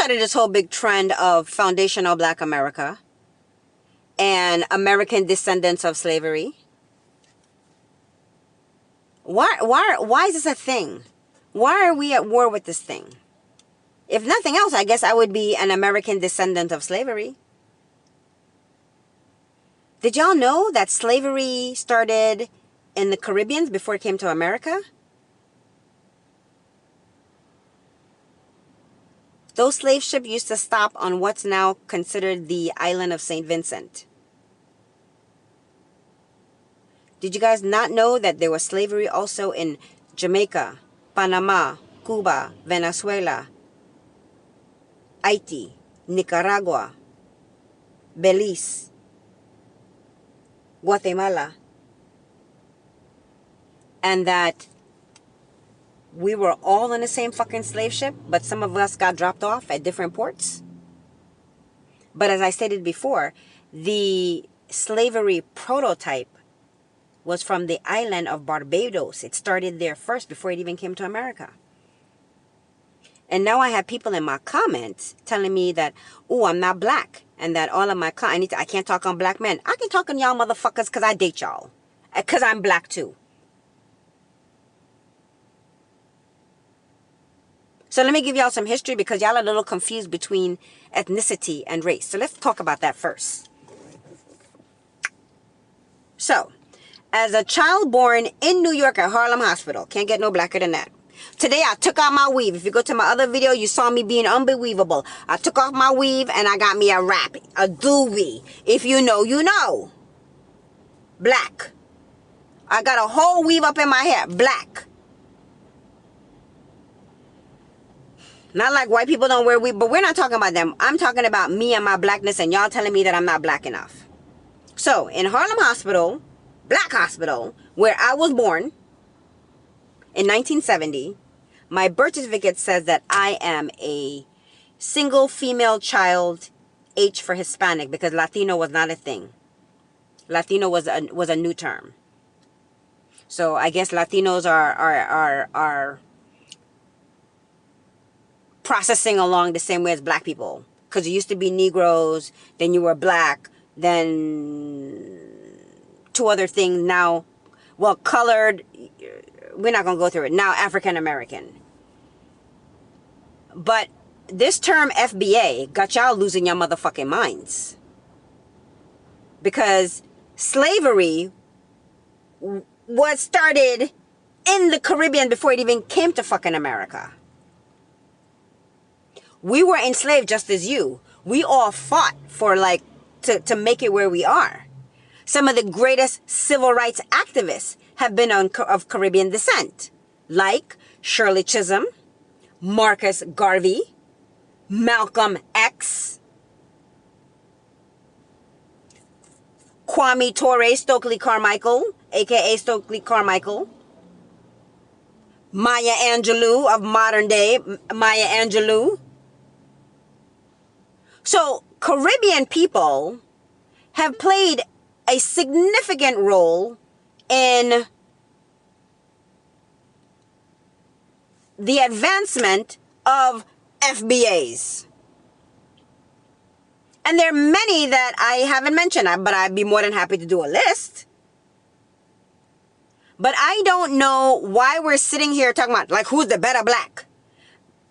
started this whole big trend of foundational Black America and American descendants of slavery? Why is this a thing? Why are we at war with this thing? If nothing else, I guess I would be an American descendant of slavery. Did y'all know that slavery started in the Caribbean before it came to America? Those slave ships used to stop on what's now considered the island of St. Vincent. Did you guys not know that there was slavery also in Jamaica, Panama, Cuba, Venezuela, Haiti, Nicaragua, Belize, Guatemala, and that we were all in the same fucking slave ship, but some of us got dropped off at different ports? But as I stated before, the slavery prototype was from the island of Barbados. It started there first before it even came to America. And now I have people in my comments telling me that, oh, I'm not black. And that all of my I can't talk on black men. I can talk on y'all motherfuckers because I date y'all. Because I'm black too. So let me give y'all some history because y'all are a little confused between ethnicity and race. So let's talk about that first. So, as a child born in New York at Harlem Hospital, can't get no blacker than that. Today I took out my weave. If you go to my other video, you saw me being unbelievable. I took off my weave and I got me a wrap, a doobie. If you know, you know. Black. I got a whole weave up in my hair. Black. Not like white people don't wear weave, but we're not talking about them. I'm talking about me and my blackness and y'all telling me that I'm not black enough. So, in Harlem Hospital, Black Hospital, where I was born in 1970, my birth certificate says that I am a single female child, H for Hispanic, because Latino was not a thing. Latino was a new term. So I guess Latinos are processing along the same way as black people. Because it used to be Negroes, then you were black, then two other things now. Well, colored, we're not going to go through it. Now African American. But this term FBA got y'all losing your motherfucking minds. Because slavery was started in the Caribbean before it even came to fucking America. We were enslaved just as you. We all fought for to make it where we are. Some of the greatest civil rights activists have been of Caribbean descent, like Shirley Chisholm, Marcus Garvey, Malcolm X, Kwame Ture Stokely Carmichael, aka Stokely Carmichael, Maya Angelou of modern day Maya Angelou. So Caribbean people have played a significant role in the advancement of FBAs. And there are many that I haven't mentioned, but I'd be more than happy to do a list. But I don't know why we're sitting here talking about, who's the better black?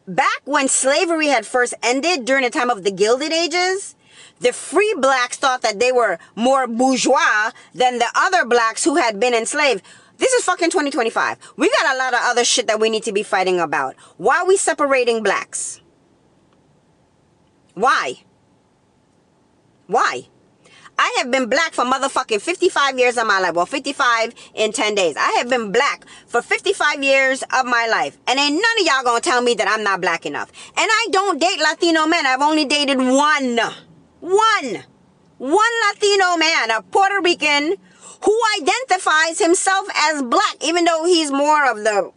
Back when slavery had first ended during the time of the Gilded Ages, the free blacks thought that they were more bourgeois than the other blacks who had been enslaved. This is fucking 2025. We got a lot of other shit that we need to be fighting about. Why are we separating blacks? Why? Why? I have been black for motherfucking 55 years of my life. Well, 55 in 10 days. I have been black for 55 years of my life. And ain't none of y'all gonna tell me that I'm not black enough. And I don't date Latino men. I've only dated one Latino man, a Puerto Rican, who identifies himself as black, even though he's more of the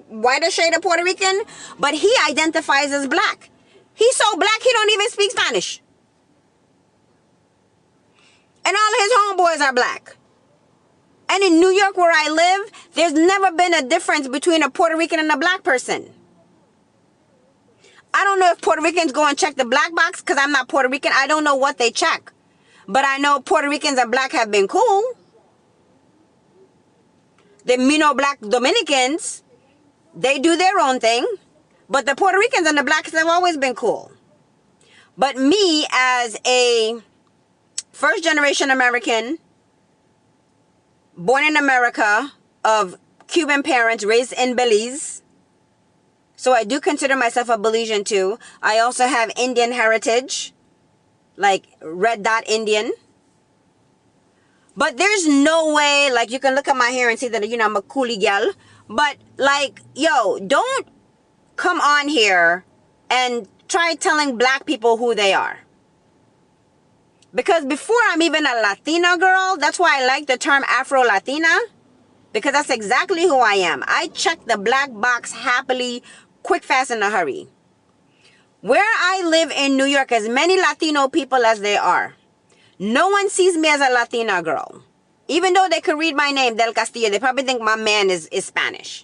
whiter shade of Puerto Rican, but he identifies as black. He's so black, he don't even speak Spanish. And all his homeboys are black. And in New York, where I live, there's never been a difference between a Puerto Rican and a black person. I don't know if Puerto Ricans go and check the black box because I'm not Puerto Rican. I don't know what they check. But I know Puerto Ricans and black have been cool. The Black Dominicans, they do their own thing. But the Puerto Ricans and the blacks have always been cool. But me, as a first-generation American, born in America, of Cuban parents, raised in Belize, so I do consider myself a Belizean too. I also have Indian heritage, like red dot Indian. But there's no way, like, you can look at my hair and see that, I'm a coolie gal. But, like, yo, don't come on here and try telling black people who they are. Because before I'm even a Latina girl, that's why I like the term Afro Latina. Because that's exactly who I am. I check the black box happily, quick, fast, in a hurry. Where I live in New York, as many Latino people as there are, no one sees me as a Latina girl. Even though they could read my name, Del Castillo, they probably think my man is Spanish.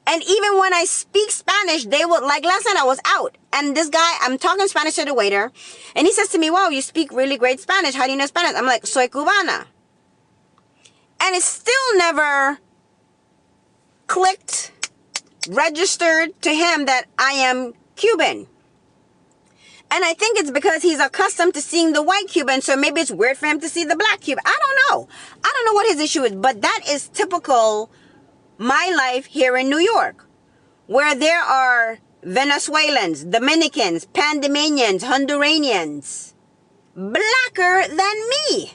And even when I speak Spanish, they will, like last night I was out. And this guy, I'm talking Spanish to the waiter. And he says to me, wow, you speak really great Spanish. How do you know Spanish? I'm like, soy cubana. And it still never clicked, registered to him that I am Cuban. And I think it's because he's accustomed to seeing the white Cuban, so maybe it's weird for him to see the black Cuban. I don't know. I don't know what his issue is, but that is typical my life here in New York, where there are Venezuelans, Dominicans, Panamanians, Honduranians, blacker than me.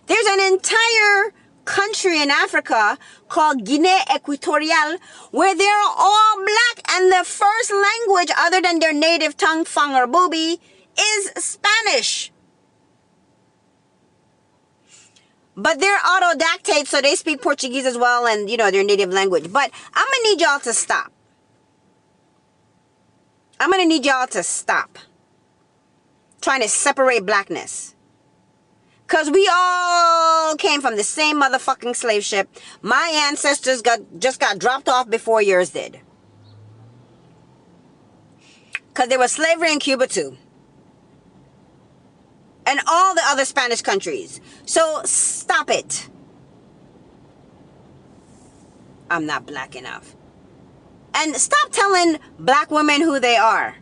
There's an entire country in Africa called Guinea Equatorial where they're all black and the first language other than their native tongue, Fang or Booby, is Spanish. But they're autodactate, so they speak Portuguese as well and, their native language. But I'm going to need y'all to stop. I'm going to need y'all to stop trying to separate blackness. Because we all came from the same motherfucking slave ship. My ancestors just got dropped off before yours did. Because there was slavery in Cuba too. And all the other Spanish countries. So stop it. I'm not black enough. And stop telling black women who they are.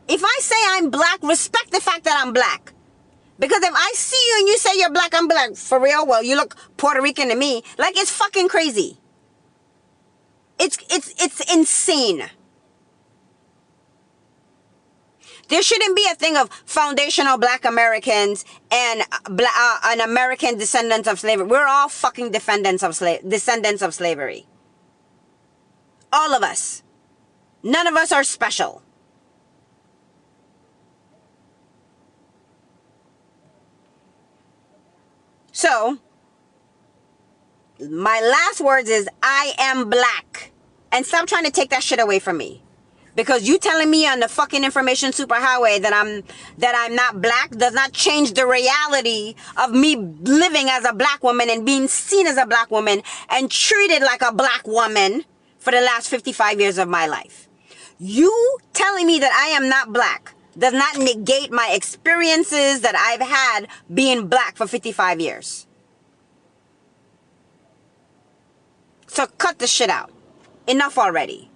If I say I'm black, respect the fact that I'm black. Because if I see you and you say you're black, I'm black. For real? Well, you look Puerto Rican to me. Like, it's fucking crazy. It's insane. There shouldn't be a thing of foundational black Americans and an American descendant of slavery. We're all fucking descendants of slavery. All of us. None of us are special. So, my last words is, I am black. And stop trying to take that shit away from me. Because you telling me on the fucking information superhighway that I'm not black does not change the reality of me living as a black woman and being seen as a black woman and treated like a black woman for the last 55 years of my life. You telling me that I am not black does not negate my experiences that I've had being black for 55 years. So cut the shit out. Enough already.